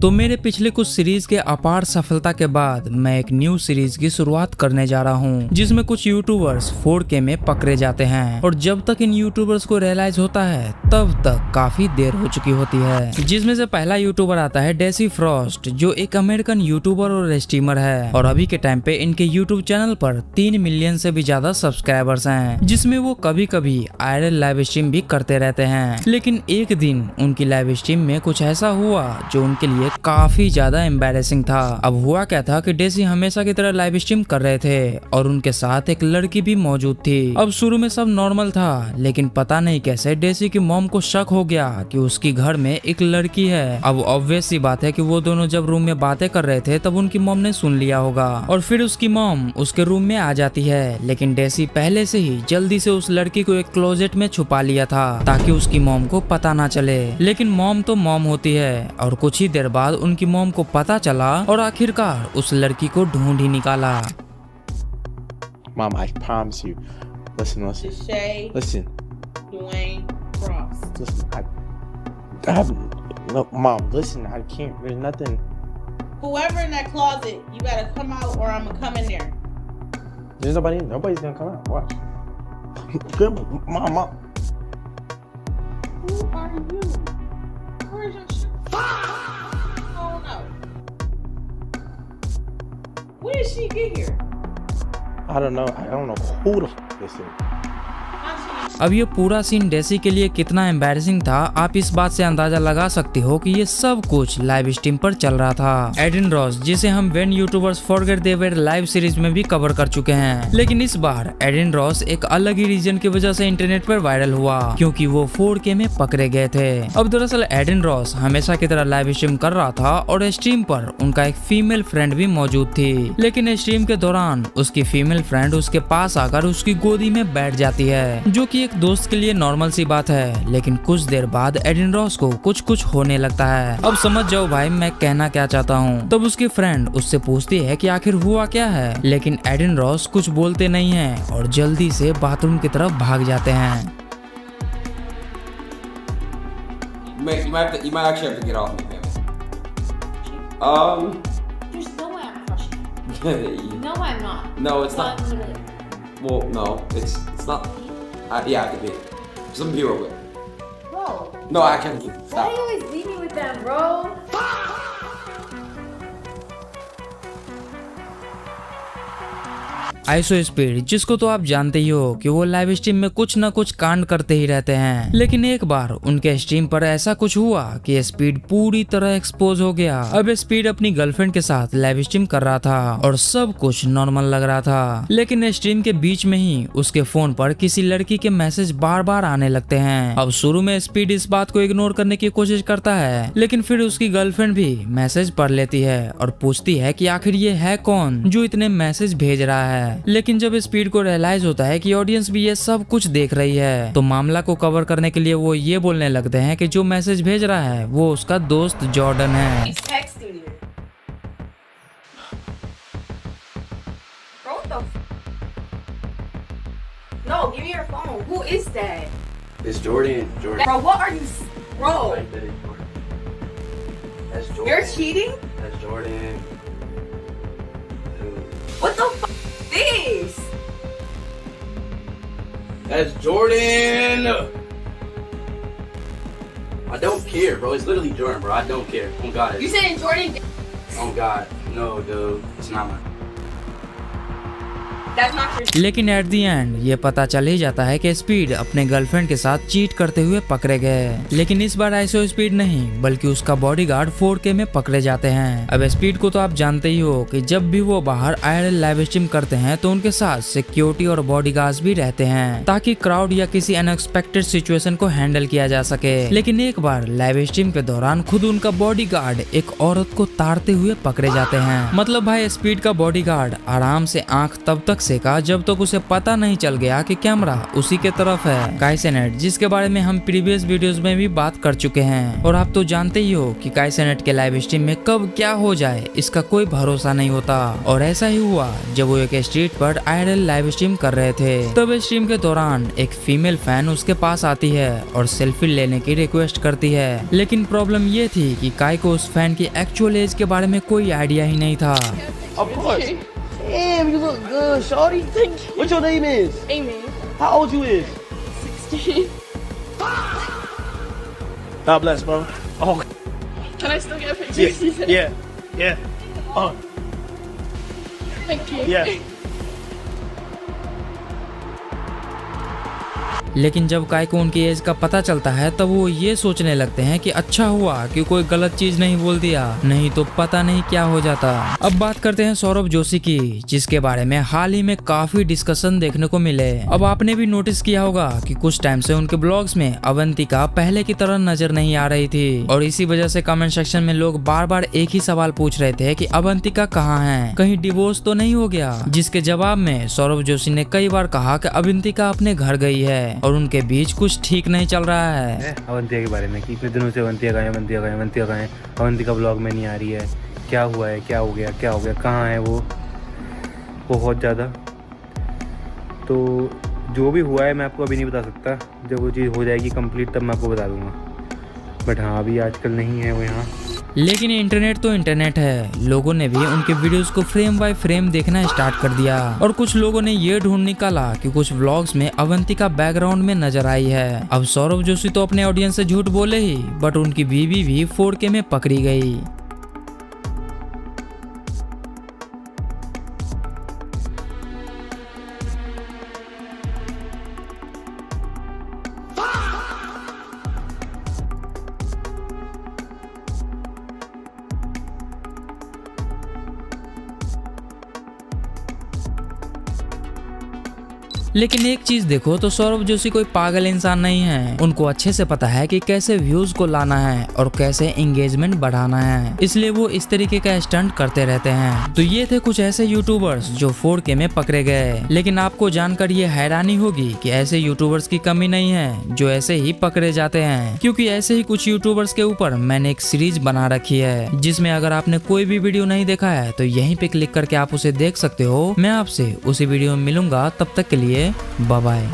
तो मेरे पिछले कुछ सीरीज के अपार सफलता के बाद मैं एक न्यू सीरीज की शुरुआत करने जा रहा हूँ जिसमें कुछ यूट्यूबर्स 4K में पकड़े जाते हैं और जब तक इन यूट्यूबर्स को रियलाइज होता है तब तक काफी देर हो चुकी होती है। जिसमें से पहला यूट्यूबर आता है डेसी फ्रॉस्ट, जो एक अमेरिकन यूट्यूबर और स्ट्रीमर है और अभी के टाइम पे इनके यूट्यूब चैनल पर 3 मिलियन से भी ज्यादा सब्सक्राइबर्स हैं, जिसमें वो कभी कभी आयरल लाइव स्ट्रीम भी करते रहते हैं। लेकिन एक दिन उनकी लाइव स्ट्रीम में कुछ ऐसा हुआ जो उनके लिए काफी ज्यादा एम्बैरेसिंग था। अब हुआ क्या था कि डेसी हमेशा की तरह लाइव स्ट्रीम कर रहे थे और उनके साथ एक लड़की भी मौजूद थी। अब शुरू में सब नॉर्मल था, लेकिन पता नहीं कैसे डेसी की मॉम को शक हो गया कि उसकी घर में एक लड़की है। अब ऑब्वियस सी बात है कि वो दोनों जब रूम में बातें कर रहे थे तब उनकी मॉम ने सुन लिया होगा और फिर उसकी मॉम उसके रूम में आ जाती है। लेकिन डेसी पहले से ही जल्दी से उस लड़की को एक क्लोजेट में छुपा लिया था ताकि उसकी मॉम को पता ना चले। लेकिन मॉम तो मॉम होती है और कुछ ही देर बाद उनकी मॉम को पता चला और आखिरकार उस लड़की को ढूंढ ही निकाला। Mom, I promise you. Listen. Deshae Listen. Dwayne Frost. Listen. I have no, Mom. Listen. I can't. There's nothing. Whoever in that closet, you gotta come out or I'm gonna come in there. There's nobody. Nobody's gonna come out. Watch. Good, Mom. Who are you? Where's your shit? Oh no. When did she get here? I don't know. I don't know who the f this is. अब ये पूरा scene deci के लिए कितना embarrassing था, आप इस बात से अंदाजा लगा सकते हो कि ये सब कुछ लाइव स्ट्रीम पर चल रहा था। एडन रॉस, जिसे हम when YouTubers forget they were live series में भी कवर कर चुके हैं, लेकिन इस बार एडन रॉस एक अलग ही रीजन की वजह से इंटरनेट पर वायरल हुआ क्योंकि वो 4K में पकड़े गए थे। अब दरअसल एडन रॉस हमेशा की तरह लाइव स्ट्रीम कर रहा था और स्ट्रीम पर उनका एक फीमेल फ्रेंड भी मौजूद थी। लेकिन स्ट्रीम के दौरान उसकी फीमेल फ्रेंड उसके पास आकर उसकी गोदी में बैठ जाती है, जो कि एक दोस्त के लिए नॉर्मल सी बात है। लेकिन कुछ देर बाद एडन रॉस को कुछ होने लगता है। अब समझ जाओ भाई मैं कहना क्या चाहता हूँ। तब उसकी फ्रेंड उससे पूछती है कि आखिर हुआ क्या है, लेकिन एडन रॉस कुछ बोलते नहीं हैं और जल्दी से बाथरूम की तरफ भाग जाते हैं। You might actually have to get off me, man. There's no way I'm crushing you. No, I'm not. No, it's not. Literally. Well, no, it's not. Yeah, it could be. Some people will. Bro, No, I can't keep. why Stop. do you always leave me with them, bro? Iso speed, जिसको तो आप जानते ही हो कि वो live stream में कुछ न कुछ कांड करते ही रहते हैं। लेकिन एक बार उनके स्ट्रीम पर ऐसा कुछ हुआ कि स्पीड पूरी तरह एक्सपोज हो गया। अब स्पीड अपनी गर्लफ्रेंड के साथ लाइव स्ट्रीम कर रहा था और सब कुछ नॉर्मल लग रहा था, लेकिन स्ट्रीम के बीच में ही उसके फोन पर किसी लड़की के मैसेज बार बार आने लगते हैं। अब शुरू में स्पीड इस बात को इग्नोर करने की कोशिश करता है, लेकिन फिर उसकी गर्लफ्रेंड भी मैसेज पढ़ लेती है और पूछती है कि आखिर ये है कौन जो इतने मैसेज भेज रहा है। लेकिन जब स्पीड को रियलाइज होता है कि ऑडियंस भी ये सब कुछ देख रही है, तो मामला को कवर करने के लिए वो ये बोलने लगते हैं कि जो मैसेज भेज रहा है वो उसका दोस्त जॉर्डन है। He's texting you. Bro, what the No, give me your phone. Who is that? It's Jordan. Bro, what are you... Bro, That's Jordan. you're cheating? That's Jordan. What the f*** this? That's Jordan. I don't care, bro. It's literally Jordan, bro. I don't care. Oh God. You said in Jordan... Oh God. No, dude. It's not my. That's not your... लेकिन at the and ये पता चल ही जाता है कि speed अपने girlfriend के साथ चीट करते हुए पकड़े गए। लेकिन इस बार आइसो स्पीड नहीं बल्कि उसका बॉडीगार्ड 4K में पकड़े जाते हैं। अब स्पीड को तो आप जानते ही हो कि जब भी वो बाहर आयरल लाइव स्ट्रीम करते हैं तो उनके साथ सिक्योरिटी और बॉडीगार्ड्स भी रहते हैं ताकि क्राउड या किसी अनएक्सपेक्टेड सिचुएशन को हैंडल किया जा सके। लेकिन एक बार लाइव स्ट्रीम के दौरान खुद उनका बॉडीगार्ड एक औरत को ताड़ते हुए पकड़े जाते हैं। मतलब भाई स्पीड का बॉडीगार्ड आराम से आंख तब तक सेका जब तक उसे पता नहीं चल गया कि कैमरा उसी के तरफ है। काई सेनेट, जिसके बारे में हम प्रीवियस वीडियोस में भी बात कर चुके हैं, और आप तो जानते ही हो कि काई सेनेट के लाइव स्ट्रीम में कब क्या हो जाए इसका कोई भरोसा नहीं होता। और ऐसा ही हुआ जब वो एक स्ट्रीट पर आईआरएल लाइव स्ट्रीम कर रहे थे। तब स्ट्रीम के दौरान एक फीमेल फैन उसके पास आती है और सेल्फी लेने की रिक्वेस्ट करती है। लेकिन प्रॉब्लम ये थी कि काई को उस फैन की एक्चुअल एज के बारे में कोई आइडिया ही नहीं था। Of course. Damn, you look good, shorty. Thank you. What your name is? Amy. How old you is? 16. God bless, bro. Oh, Can I still get a picture? yeah. Oh, Thank you. yeah. लेकिन जब काई को उनकी as का पता चलता है तब वो ये सोचने लगते हैं कि अच्छा हुआ कि कोई गलत चीज नहीं बोल दिया, नहीं तो पता नहीं क्या हो जाता। अब बात करते हैं सौरभ जोशी की, जिसके बारे में हाल ही में काफी डिस्कशन देखने को मिले। अब आपने भी नोटिस किया होगा कि कुछ टाइम से उनके ब्लॉग्स में अवंतिका पहले की तरह नजर नहीं आ रही थी, और इसी वजह से कमेंट सेक्शन में लोग बार बार एक ही सवाल पूछ रहे थे कि अवंतिका कहाँ है, कहीं डिवोर्स तो नहीं हो गया। जिसके जवाब में सौरभ जोशी ने कई बार कहा कि अवंतिका अपने घर गई है और उनके बीच कुछ ठीक नहीं चल रहा है। अवंतिका के बारे में कि इतने दिनों से अवंतिका कहाँ है, अवंतिका ब्लॉग में नहीं आ रही है, क्या हुआ है, क्या हो गया, कहाँ है वो, बहुत ज़्यादा। तो जो भी हुआ है मैं आपको अभी नहीं बता सकता, जब वो चीज़ हो जाएगी कंप्लीट तब मैं आपको बता दूंगा। बट हाँ, अभी आजकल नहीं है वो यहाँ। लेकिन इंटरनेट तो इंटरनेट है, लोगों ने भी उनके वीडियोस को फ्रेम बाय फ्रेम देखना स्टार्ट कर दिया, और कुछ लोगों ने ये ढूंढ निकाला कि कुछ व्लॉग्स में अवंतिका बैकग्राउंड में नजर आई है। अब सौरभ जोशी तो अपने ऑडियंस से झूठ बोले ही, बट उनकी बीवी भी 4K में पकड़ी गई। लेकिन एक चीज देखो तो सौरभ जोशी कोई पागल इंसान नहीं है, उनको अच्छे से पता है कि कैसे व्यूज को लाना है और कैसे एंगेजमेंट बढ़ाना है, इसलिए वो इस तरीके का स्टंट करते रहते हैं। तो ये थे कुछ ऐसे यूट्यूबर्स जो 4K में पकड़े गए। लेकिन आपको जानकर ये हैरानी होगी कि ऐसे यूट्यूबर्स की कमी नहीं है जो ऐसे ही पकड़े जाते हैं, क्योंकि ऐसे ही कुछ यूट्यूबर्स के ऊपर मैंने एक सीरीज बना रखी है, जिसमें अगर आपने कोई भी वीडियो नहीं देखा है तो यहीं पे क्लिक करके आप उसे देख सकते हो। मैं आपसे उसी वीडियो में मिलूंगा, तब तक के लिए बाय बाय।